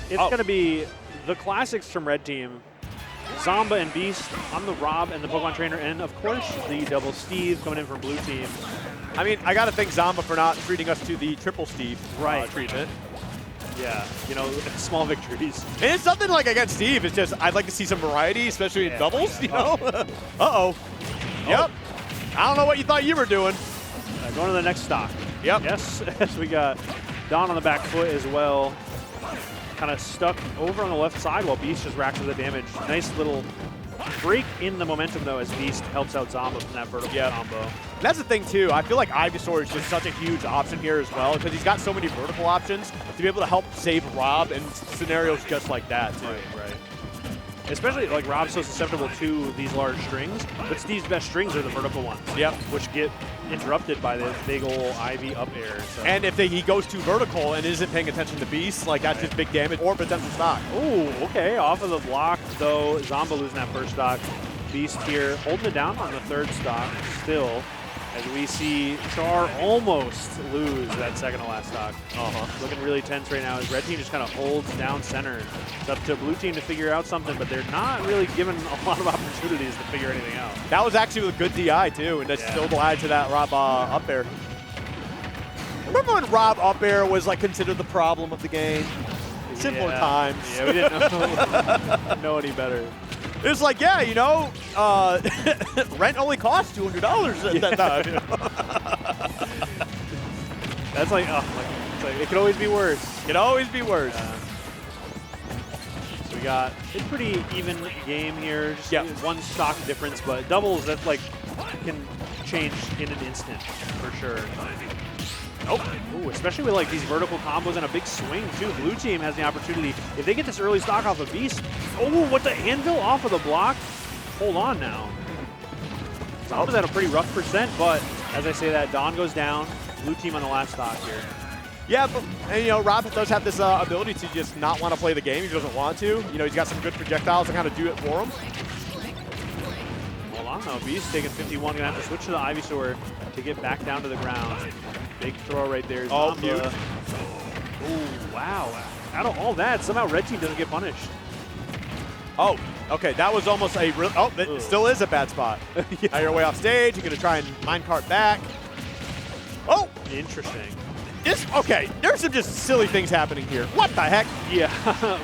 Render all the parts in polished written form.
It's going to be the classics from Red Team. Zomba and Beast. I'm the Rob and the Pokemon Trainer. And, of course, the double Steve coming in from Blue Team. I mean, I got to thank Zomba for not treating us to the triple Steve treatment. Yeah, you know, small victories. And it's nothing like against Steve. It's just I'd like to see some variety, especially in doubles, you know? Uh-oh. Yep. I don't know what you thought you were doing. Going to the next stock. Yep. Yes, as we got Don on the back foot as well. Kind of stuck over on the left side while Beast just racks with the damage. Nice little break in the momentum, though, as Beast helps out Zomba from that vertical combo. That's the thing, too. I feel like Ivysaur is just such a huge option here as well because he's got so many vertical options to be able to help save Rob in scenarios just like that, too. Right. Especially, like, Rob's so susceptible to these large strings, but Steve's best strings are the vertical ones. Yep. Which get interrupted by this big ol' Ivy up air. So. And if he goes too vertical and isn't paying attention to Beast, like, that's just big damage or potential stock. Ooh, okay. Off of the block, though, Zomba losing that first stock. Beast here holding it down on the third stock still, as we see Char almost lose that second to last stock. Looking really tense right now as Red Team just kind of holds down center. It's up to Blue Team to figure out something, but they're not really given a lot of opportunities to figure anything out. That was actually a good DI, too, and that's still add to that Rob up air. Remember when Rob up air was like considered the problem of the game? Simpler times. Yeah, we didn't know any better. It was like, yeah, you know, rent only costs $200 at that time. That's like, it's like, it could always be worse. It could always be worse. So we got a pretty even game here. Just one stock difference, but doubles that like can change in an instant for sure. Ooh, especially with like these vertical combos and a big swing too. Blue Team has the opportunity. If they get this early stock off of Beast, oh, what the anvil off of the block. Hold on now. Zomba's at a pretty rough percent, but as I say that, Don goes down. Blue Team on the last stock here. Yeah, but and, you know, Rob does have this ability to just not want to play the game. He doesn't want to. You know, he's got some good projectiles to kind of do it for him. Hold on though. Beast taking 51. Gonna have to switch to the Ivysaur to get back down to the ground. Big throw right there. Oh, mute. Oh, wow. Out of all that, somehow Red Team doesn't get punished. Oh, okay. That was almost a real. Oh, it still is a bad spot. Now you're way off stage. You're going to try and minecart back. Oh! Interesting. Okay, there's some just silly things happening here. What the heck? Yeah,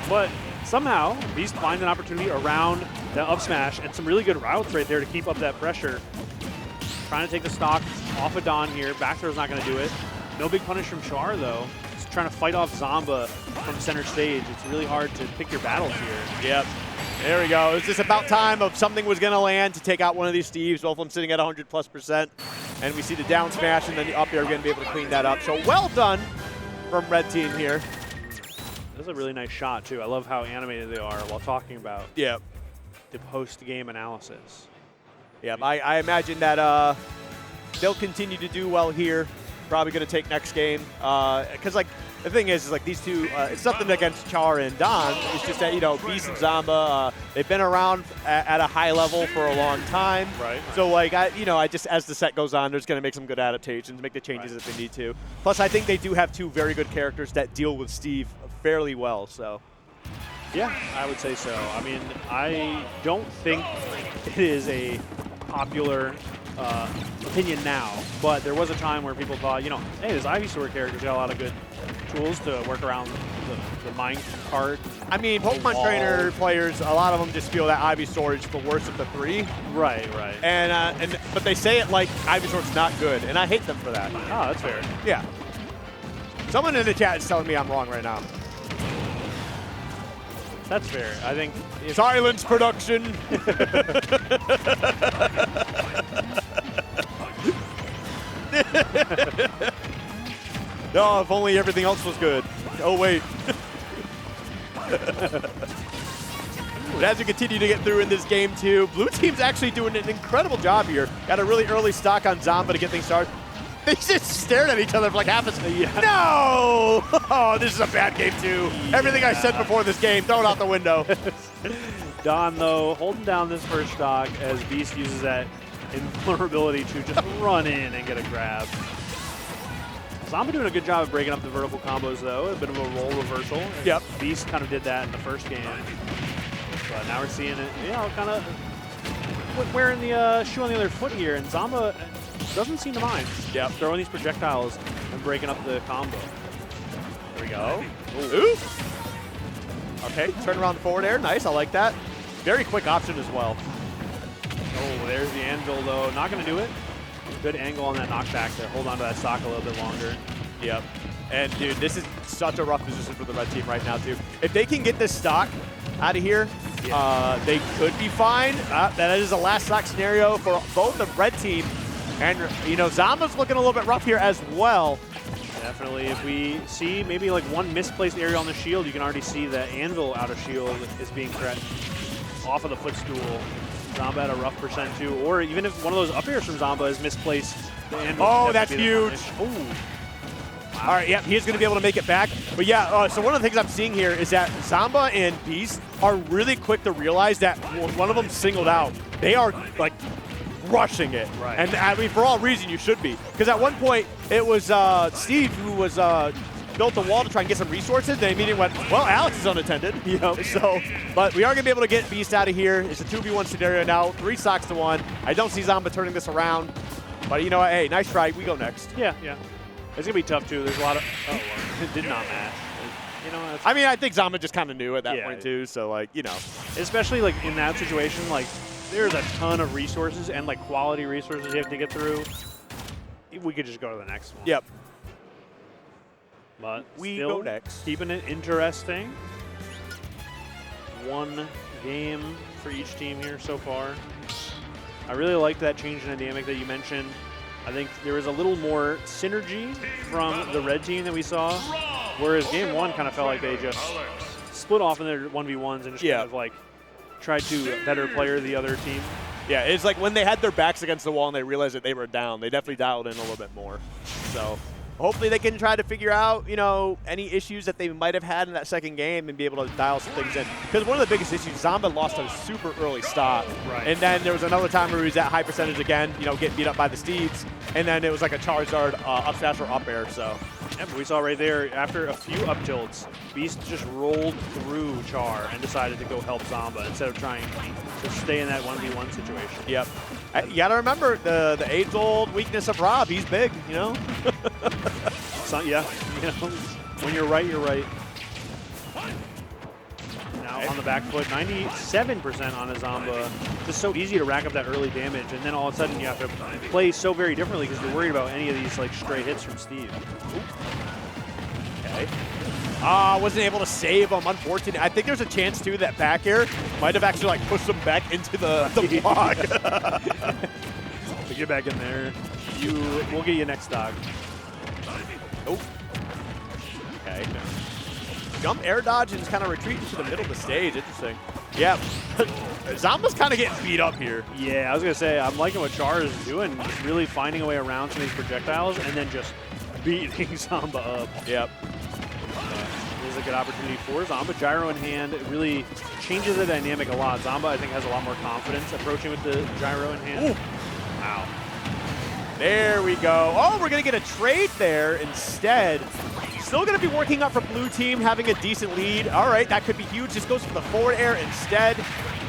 but somehow Beast finds an opportunity around the up smash and some really good routes right there to keep up that pressure. Trying to take the stock off of Don here. Back throw's not going to do it. No big punish from Char, though. Just trying to fight off Zomba from center stage. It's really hard to pick your battles here. Yep. There we go. It was just about time of something was going to land to take out one of these Steves. Both of them sitting at 100+%. And we see the down smash and then the up air going to be able to clean that up. So well done from Red Team here. That's a really nice shot, too. I love how animated they are while talking about the post-game analysis. Yeah, I imagine that they'll continue to do well here. Probably going to take next game. Because, like, the thing is like these two, it's nothing against Char and Don. It's just that, you know, Beast and Zomba, they've been around at a high level for a long time. Right. So, like, I just, as the set goes on, there's going to make some good adaptations, make the changes that they need to. Plus, I think they do have two very good characters that deal with Steve fairly well, so. Yeah, I would say so. I mean, I don't think it is a popular opinion now, but there was a time where people thought, you know, hey, this Ivysaur character's got a lot of good tools to work around the mine cart. I mean, Pokemon Trainer players, a lot of them just feel that Ivysaur is the worst of the three. Right. But they say it like Ivysaur's not good, and I hate them for that. Oh, that's fair. Yeah. Someone in the chat is telling me I'm wrong right now. That's fair. I think silence production. No, if only everything else was good. Oh wait. But as we continue to get through in this game too, Blue Team's actually doing an incredible job here. Got a really early stock on Zomba to get things started. They just stared at each other for like half a second. Yeah. No! Oh, this is a bad game too. Yeah. Everything I said before this game, throw it out the window. Don, though, holding down this first stock as Beast uses that invulnerability to just run in and get a grab. Zomba doing a good job of breaking up the vertical combos, though. A bit of a role reversal. Yep. Beast kind of did that in the first game. But now we're seeing it, you know, kind of wearing the shoe on the other foot here. And Zomba doesn't seem to mind. Yep. Throwing these projectiles and breaking up the combo. There we go. Ooh. Okay, turn around forward air. Nice, I like that. Very quick option as well. Oh, there's the anvil, though. Not going to do it. Good angle on that knockback to hold on to that stock a little bit longer. Yep. And, dude, this is such a rough position for the red team right now, too. If they can get this stock out of here, they could be fine. That is a last stock scenario for both the red team. And, you know, Zomba's looking a little bit rough here as well. Definitely. If we see maybe like one misplaced area on the shield, you can already see the anvil out of shield is being threatened off of the footstool. Zomba at a rough percent too. Or even if one of those up airs from Zomba is misplaced, the anvil. Oh, that's huge. Oh. Wow. All right, yeah, he's going to be able to make it back. But yeah, so one of the things I'm seeing here is that Zomba and Beast are really quick to realize that one of them singled out. They are like rushing it. Right. And I mean, for all reason, you should be. Because at one point, it was Steve who was built the wall to try and get some resources. And they immediately went, well, Alex is unattended. You know, so, but we are going to be able to get Beast out of here. It's a 2v1 scenario now, 3 stocks to 1. I don't see Zomba turning this around. But you know what? Hey, nice try. We go next. Yeah, yeah. It's going to be tough, too. There's a lot of... Oh, well, it did not match. You know, I mean, I think Zomba just kind of knew at that point, Yeah. too. So, like, you know. Especially, like, in that situation, like, there's a ton of resources and, like, quality resources you have to get through. We could just go to the next one. Yep. But We still go next. keeping it interesting. One game for each team here so far. I really like that change in dynamic that you mentioned. I think there was a little more synergy from the red team that we saw, whereas game 1 kind of felt like they just split off in their 1v1s and just kind of like tried to better player the other team. Yeah, it's like when they had their backs against the wall and they realized that they were down, they definitely dialed in a little bit more. So hopefully they can try to figure out, you know, any issues that they might have had in that second game and be able to dial some things in. Because one of the biggest issues, Zomba lost a super early stop. Right. And then there was another time where he was at high percentage again, you know, getting beat up by the Steeds. And then it was like a Charizard up smash or up air, so. Yeah, but we saw right there, after a few up tilts, Beast just rolled through Char and decided to go help Zomba instead of trying to stay in that 1v1 situation. Yep. You got to remember the age-old weakness of Rob. He's big, you know? So, yeah, you know, when you're right, you're right. Now on the back foot, 97% on a Zomba. Just so easy to rack up that early damage, and then all of a sudden you have to play so very differently because you're worried about any of these like stray hits from Steve. Okay. Wasn't able to save him, unfortunately. I think there's a chance, too, that back air might have actually like pushed him back into the block. So get back in there. We'll get you next stock. Oh. Okay. Jump air dodge and just kind of retreat into the middle of the stage. Interesting. Yeah. Zomba's kind of getting beat up here. Yeah, I was going to say, I'm liking what Char is doing. Just really finding a way around some of these projectiles and then just beating Zomba up. Yep. This is a good opportunity for Zomba. Gyro in hand, it really changes the dynamic a lot. Zomba, I think, has a lot more confidence approaching with the gyro in hand. Ooh. Wow. There we go. Oh, we're going to get a trade there instead. Still going to be working up for blue team, having a decent lead. All right, that could be huge. Just goes for the forward air instead.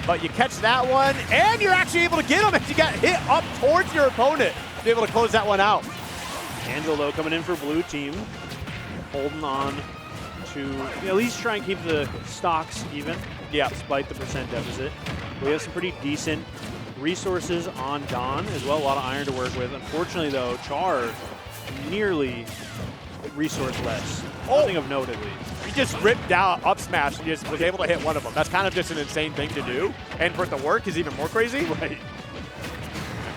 But you catch that one, and you're actually able to get him as you got hit up towards your opponent to be able to close that one out. Angel, though, coming in for blue team, holding on to at least try and keep the stocks even, despite the percent deficit. We have some pretty decent resources on Don as well, a lot of iron to work with. Unfortunately, though, Char nearly resource-less. Nothing of note, at least. He just ripped down up smash and just was able to hit one of them. That's kind of just an insane thing to do. And for it to work is even more crazy. Right.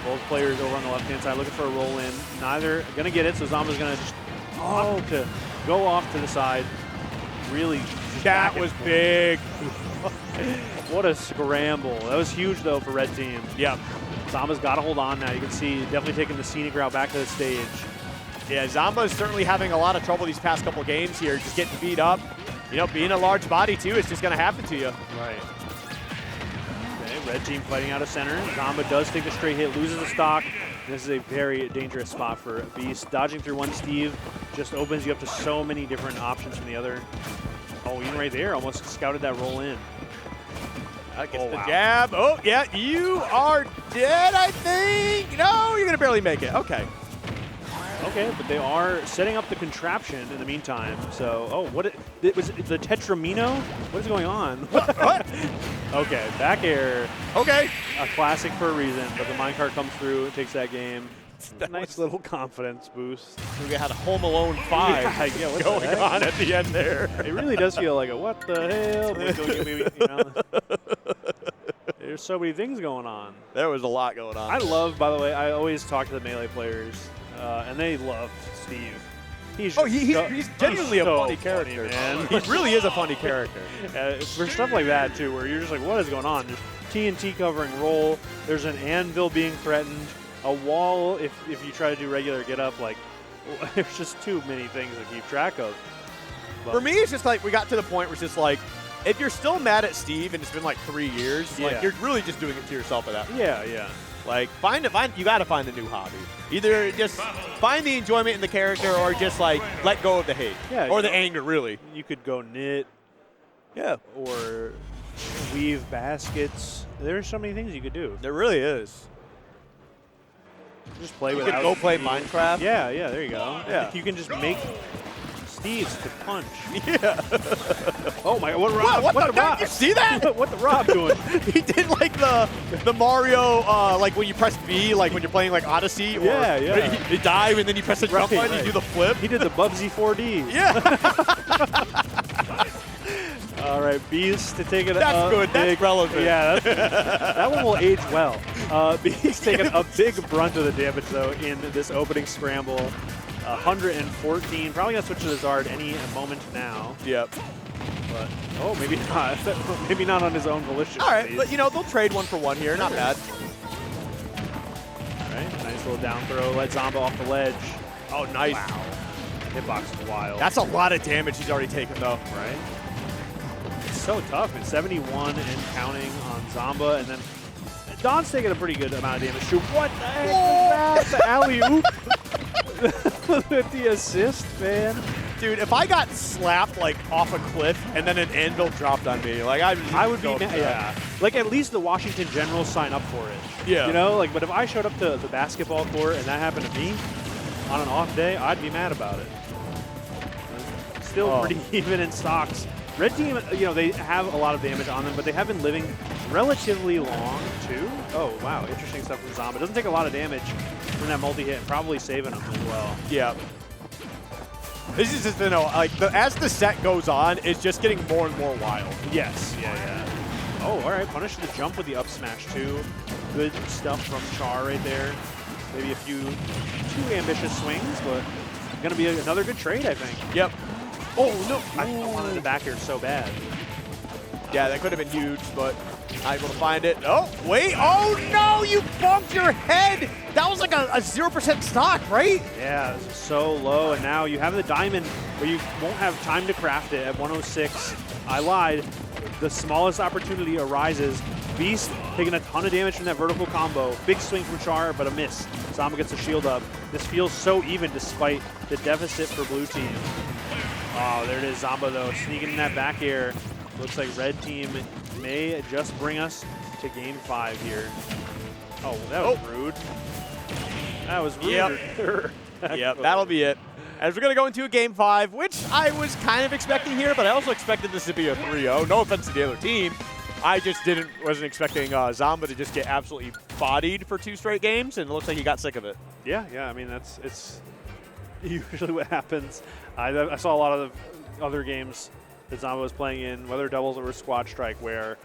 Both players over on the left-hand side looking for a roll-in. Neither going to get it, so Zomba's going to just to go off to the side. Really, that was big. What a scramble. That was huge, though, for red team. Yep. Zomba's got to hold on now. You can see definitely taking the scenic route back to the stage. Yeah, Zomba is certainly having a lot of trouble these past couple games here, just getting beat up. You know, being a large body, too, it's just going to happen to you. Right. Okay, red team fighting out of center. Zomba does take the straight hit, loses the stock. This is a very dangerous spot for Beast. Dodging through one Steve just opens you up to so many different options from the other. Oh, even right there, almost scouted that roll in. Gets the jab. Oh, yeah, you are dead, I think. No, you're going to barely make it. Okay. Okay, but they are setting up the contraption in the meantime. So, oh, it was the Tetramino? What is going on? What? Okay, back air. Okay. A classic for a reason, but the minecart comes through, takes that game. Nice little confidence boost. We had a Home Alone 5 yeah, going on at the end there. It really does feel like a what the hell? There's so many things going on. There was a lot going on. I love, by the way, I always talk to the Melee players, and they love Steve. He's genuinely a funny character, funny, man. He really is a funny character. For stuff like that, too, where you're just like, what is going on? There's TNT covering roll. There's an anvil being threatened. A wall, if you try to do regular get up, like, there's just too many things to keep track of. But for me, it's just like we got to the point where it's just like, if you're still mad at Steve and it's been like 3 years, like you're really just doing it to yourself at that point. Yeah. Like, you got to find a new hobby. Either just find the enjoyment in the character or just like let go of the hate. Yeah. Or the anger, really. You could go knit. Yeah. Or weave baskets. There's so many things you could do. There really is. Just play you without. Go play Minecraft. Yeah, there you go. Yeah. You can just make Steve's to punch. Yeah. Oh my! What Rob? What the Rob? You see that? What the Rob doing? He did like the Mario, like when you press B, like when you're playing like Odyssey. Or Yeah. You dive and then you press the jump button, you do the flip. He did the Bubsy 4D. Yeah. All right, Beast to take it. That's good. That's relevant. Yeah, that one will age well. Beast taking a big brunt of the damage though in this opening scramble. 114. Probably gonna switch to the Zard any moment now. Yep. But maybe not. Maybe not on his own volition. All right, but they'll trade 1 for 1 here. Not bad. All right, nice little down throw. Let Zomba off the ledge. Oh, nice. Wow. Hitbox is wild. That's a lot of damage he's already taken though. Right. It's so tough. It's 71 and counting on Zomba, and then Don's taking a pretty good amount of damage too. What the heck was that? The alley-oop with the assist, man. Dude, if I got slapped like off a cliff and then an anvil dropped on me, like I would be mad. Yeah. Like at least the Washington Generals sign up for it. Yeah. But if I showed up to the basketball court and that happened to me on an off day, I'd be mad about it. Still pretty even in stocks. Red team, they have a lot of damage on them, but they have been living relatively long, too. Oh, wow. Interesting stuff from Zomba. Doesn't take a lot of damage from that multi-hit, and probably saving them as well. Yeah. This is just, as the set goes on, it's just getting more and more wild. Yes. Yeah. Oh, all right. Punish the jump with the up smash, too. Good stuff from Char right there. Maybe a few too ambitious swings, but going to be another good trade, I think. Yep. Oh, no. I wanted the back air so bad. Yeah, that could have been huge, but not able to find it. Oh, wait. Oh, no, you bumped your head. That was like a 0% stock, right? Yeah, so low, and now you have the diamond where you won't have time to craft it at 106. I lied. The smallest opportunity arises. Beast taking a ton of damage from that vertical combo. Big swing from Char, but a miss. Zomba gets the shield up. This feels so even despite the deficit for blue team. Oh, there it is, Zomba, though, sneaking in that back air. Looks like red team may just bring us to game 5 here. Oh, that was rude. That was rude. Yep, that'll be it. As we're going to go into a game 5, which I was kind of expecting here, but I also expected this to be a 3-0. No offense to the other team. I just wasn't expecting Zomba to just get absolutely bodied for 2 straight games, and it looks like he got sick of it. Yeah. I mean, it's usually what happens. I saw a lot of the other games that Zomba was playing in, whether doubles or squad strike, where,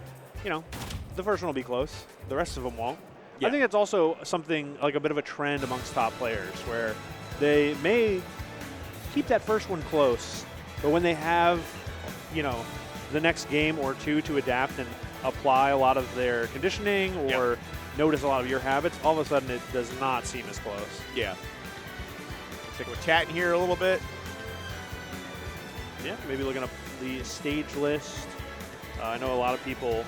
the first one will be close. The rest of them won't. Yeah. I think it's also something like a bit of a trend amongst top players where they may keep that first one close, but when they have, the next game or 2 to adapt and apply a lot of their conditioning or notice a lot of your habits, all of a sudden it does not seem as close. Yeah. Looks like we're chatting here a little bit. Yeah, maybe looking up the stage list. I know a lot of people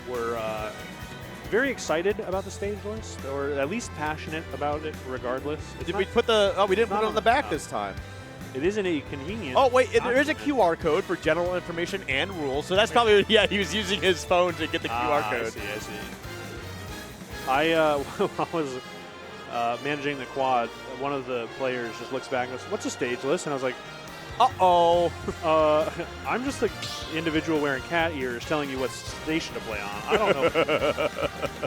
were very excited about the stage list, or at least passionate about it regardless. Did we put the, oh, we didn't put it on the back this time. It isn't a convenient. Oh, wait, there is a QR code for general information and rules. So that's probably, yeah, he was using his phone to get the QR code. I see. I was managing the quad. One of the players just looks back and goes, "What's a stage list?" And I was like, uh-oh. I'm just the individual wearing cat ears telling you what station to play on. I don't know.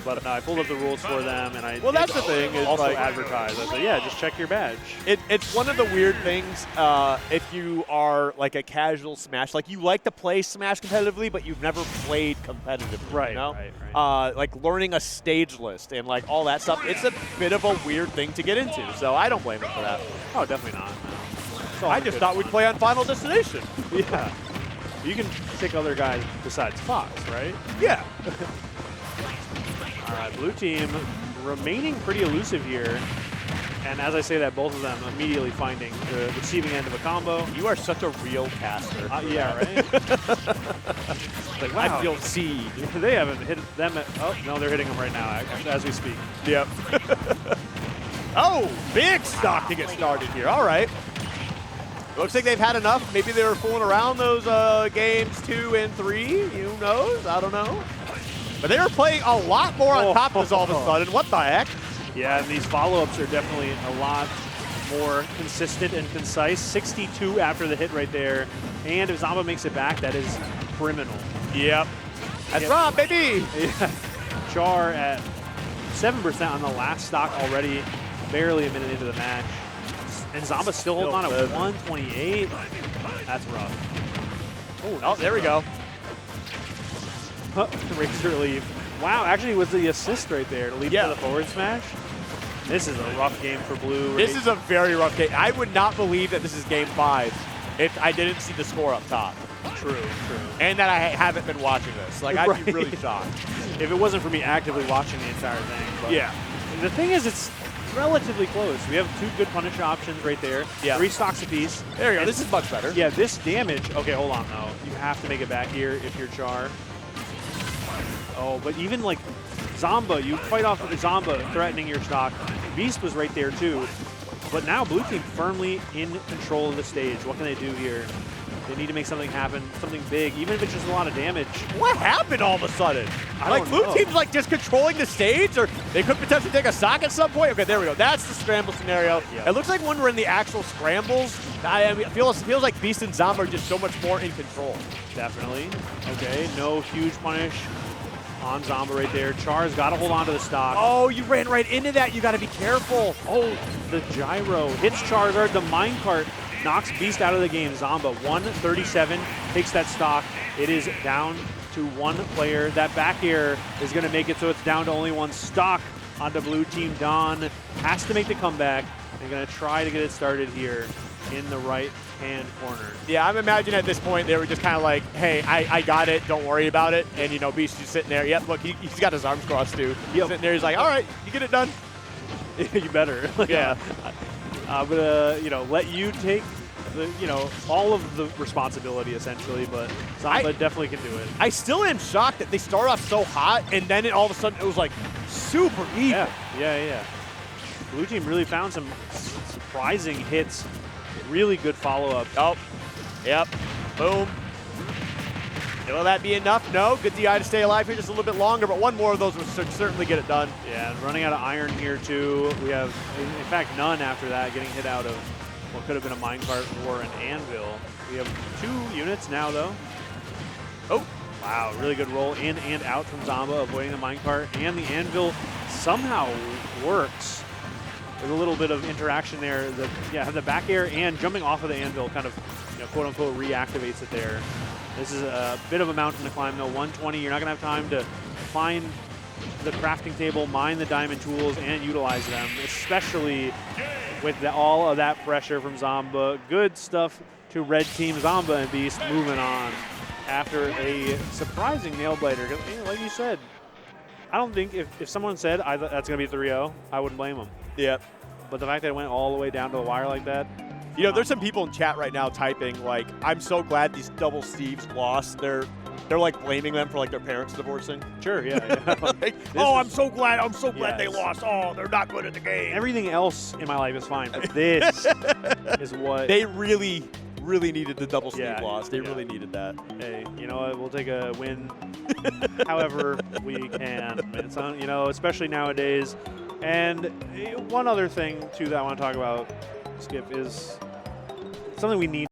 But I pulled up the rules for them, and I that's the thing. Is also like, advertised. I said, yeah, just check your badge. It's one of the weird things if you are like a casual Smash. Like you like to play Smash competitively, but you've never played competitively. Right, you know? right. Like learning a stage list and like all that stuff. It's a bit of a weird thing to get into. So I don't blame him for that. Oh, definitely not. No. I just thought we'd play on Final Destination. Yeah. You can pick other guys besides Fox, right? Yeah. All right, blue team remaining pretty elusive here. And as I say that, both of them immediately finding the receiving end of a combo. You are such a real caster. Yeah, right? Like, wow. I feel C. They haven't hit them at, oh, no, they're hitting them right now as we speak. Yep. Oh, big stock to get started here. All right. Looks like they've had enough. Maybe they were fooling around those games 2 and 3. Who knows? I don't know. But they were playing a lot more on top of this all of a sudden. What the heck? Yeah, and these follow-ups are definitely a lot more consistent and concise. 62 after the hit right there. And if Zomba makes it back, that is criminal. Yep. That's right, baby. Yeah. Char at 7% on the last stock already. Barely a minute into the match. And Zomba still holding on at 128. That's rough. Oh, there we go. Razor leave. Wow, actually it was the assist right there to lead to the forward smash. This is a rough game for blue. This is a very rough game. I would not believe that this is game 5 if I didn't see the score up top. True. And that I haven't been watching this. Like, I'd be really shocked. If it wasn't for me actively watching the entire thing. But yeah. The thing is, it's relatively close. We have 2 good punish options right there. Yeah. 3 stocks apiece. There you go. This is much better. Yeah, this damage. Okay, hold on, though. You have to make it back here if you're Char. Oh, but even like Zomba, you fight off of Zomba threatening your stock. Beast was right there, too. But now blue team firmly in control of the stage. What can they do here? They need to make something happen, something big, even if it's just a lot of damage. What happened all of a sudden? Like, blue team's like just controlling the stage, or they could potentially take a stock at some point. Okay, there we go. That's the scramble scenario. Yep. It looks like when we're in the actual scrambles, I mean, it feels like Beast and Zomba are just so much more in control. Definitely. Okay, no huge punish on Zomba right there. Char's got to hold on to the stock. Oh, you ran right into that. You got to be careful. Oh, the gyro hits Charizard. The minecart knocks Beast out of the game. Zomba, 137, takes that stock. It is down to 1 player. That back air is going to make it so it's down to only 1 stock onto blue team. Don has to make the comeback. They're going to try to get it started here in the right-hand corner. Yeah, I'm imagining at this point they were just kind of like, hey, I got it. Don't worry about it. And, you know, Beast just sitting there. Yep, look, he's got his arms crossed, too. He's sitting there. He's like, all right, you get it done. You better. Yeah. I'm gonna, let you take the, all of the responsibility essentially, but Zomba definitely can do it. I still am shocked that they start off so hot and then all of a sudden it was like super even. Yeah. Blue team really found some surprising hits, really good follow-up. Oh, yep, boom. Will that be enough? No, good DI to stay alive here just a little bit longer, but 1 more of those would certainly get it done. Yeah, and running out of iron here too. We have, in fact, none after that, getting hit out of what could have been a minecart or an anvil. We have 2 units now, though. Oh, wow, really good roll in and out from Zomba, avoiding the minecart, and the anvil somehow works. There's a little bit of interaction there. The back air and jumping off of the anvil kind of, quote-unquote, reactivates it there. This is a bit of a mountain to climb, though. 120, you're not going to have time to find the crafting table, mine the diamond tools, and utilize them, especially with all of that pressure from Zomba. Good stuff to red team. Zomba and Beast moving on after a surprising nail-biter. Like you said, I don't think if someone said that's going to be 3-0, I wouldn't blame them. Yeah. But the fact that it went all the way down to the wire like that, there's some people in chat right now typing, like, I'm so glad these double Steves lost. They're They're like blaming them for like their parents divorcing. Sure, yeah. Like, oh, I'm so glad they lost. Oh, they're not good at the game. Everything else in my life is fine, but this is what they really needed the double sweep loss. They really needed that. Hey, you know what? We'll take a win however we can. It's on, you know, especially nowadays. And one other thing too that I want to talk about, Skip, is something we need